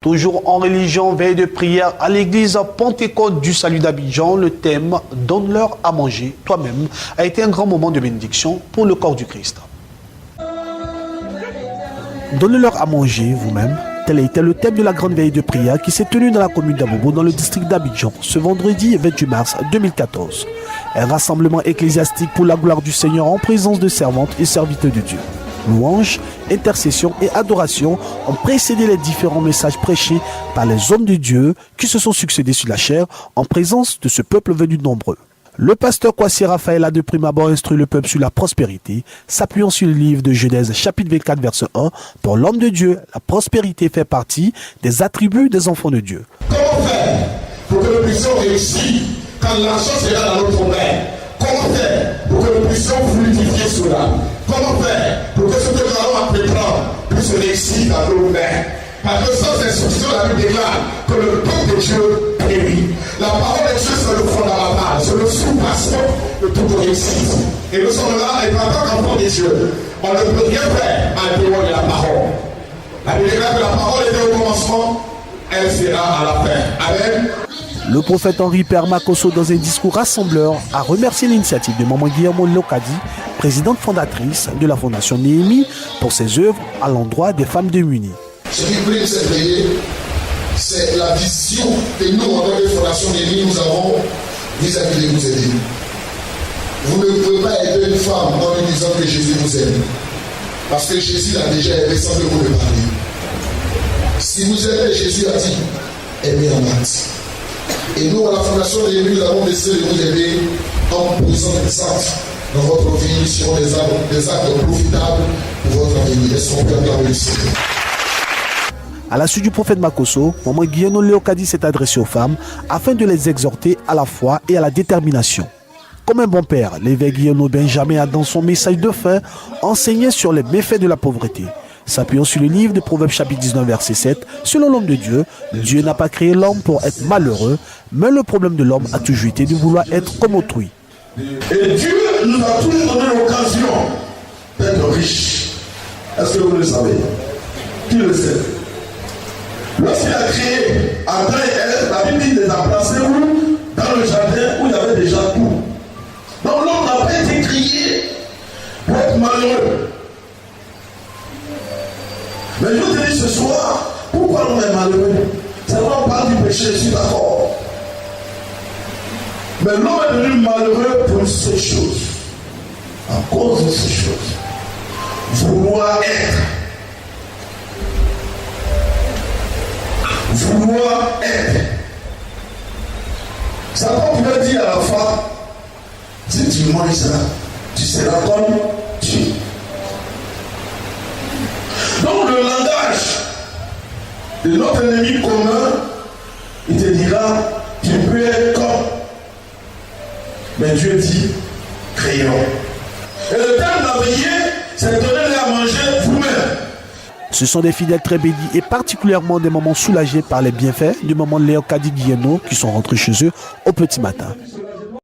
Toujours en religion, veille de prière à l'église Pentecôte du Salut d'Abidjan, le thème « Donne-leur à manger toi-même » a été un grand moment de bénédiction pour le corps du Christ. Donne-leur à manger vous-même, tel était le thème de la grande veille de prière qui s'est tenue dans la commune d'Abobo dans le district d'Abidjan ce vendredi 28 mars 2014. Un rassemblement ecclésiastique pour la gloire du Seigneur en présence de servantes et serviteurs de Dieu. Louanges, intercession et adoration ont précédé les différents messages prêchés par les hommes de Dieu qui se sont succédés sur la chair en présence de ce peuple venu de nombreux. Le pasteur Kwasi Raphaël a de prime abord instruit le peuple sur la prospérité, s'appuyant sur le livre de Genèse chapitre 24 verset 1. Pour l'homme de Dieu, la prospérité fait partie des attributs des enfants de Dieu. Comment faire pour que nous puissions réussir quand l'argent sera dans notre main? Comment faire pour que nous puissions fluidifier cela? Comment faire pour que ce que nous allons entreprendre puisse réussir dans nos mains? Parce que sans instruction, la Bible déclare que le peuple de Dieu périt. La parole de Dieu, c'est le fondamental, c'est le sous-bastion de toute réussite. Et nous sommes là, et en tant qu'enfants de Dieu, on ne peut rien faire en dehors de la parole. La Bible déclare que la parole était au commencement, elle sera à la fin. Amen. Le prophète Henri Père Makosso, dans un discours rassembleur, a remercié l'initiative de Maman Guillermo Leokadi, présidente fondatrice de la Fondation Néhémie, pour ses œuvres à l'endroit des femmes démunies. Ce qui voulait nous éveiller, c'est la vision que nous, en tant que Fondation Néhémie, nous avons vis-à-vis de vous aider. Vous ne pouvez pas aider une femme en lui disant que Jésus vous aime. Parce que Jésus l'a déjà aimé sans que vous le parliez. Si vous aimez, Jésus a dit, aimez en acte. Et nous, à la Fondation Néhémie, nous avons décidé de vous aider en posant des actes dans votre vie sur des actes profitables pour votre avenir. Est-ce qu'on peut acclamer le Seigneur? À la suite du prophète Makosso, Maman Guillermo Leokadi s'est adressé aux femmes afin de les exhorter à la foi et à la détermination. Comme un bon père, l'évêque Guillermo Benjamin a dans son message de fin enseigné sur les méfaits de la pauvreté. S'appuyant sur le livre de Proverbes chapitre 19 verset 7, selon l'homme de Dieu, Dieu n'a pas créé l'homme pour être malheureux, mais le problème de l'homme a toujours été de vouloir être comme autrui. Et Dieu nous a toujours donné l'occasion d'être riches. Est-ce que vous le savez? Qui le sait? Lorsqu'il a créé Adam et Ève, la Bible dit qu'il les a placés où? Dans le jardin où il y avait déjà tout. Donc l'homme n'a pas été créé pour être malheureux. Mais je te dis ce soir, pourquoi l'homme est malheureux? C'est vrai, on parle du péché, je suis d'accord. Mais l'homme est devenu malheureux pour ces choses. À cause de ces choses. Vouloir être. Vouloir être. Satan pouvait dire à la femme, si tu manges ça, tu seras comme Dieu. Donc le langage de notre ennemi commun, il te dira, tu peux être comme. Mais Dieu dit, créons. Et le terme d'enveiller, c'est donner à manger vous-même. Ce sont des fidèles très bénis et particulièrement des moments soulagés par les bienfaits du maman Leokadi Guillermo qui sont rentrés chez eux au petit matin.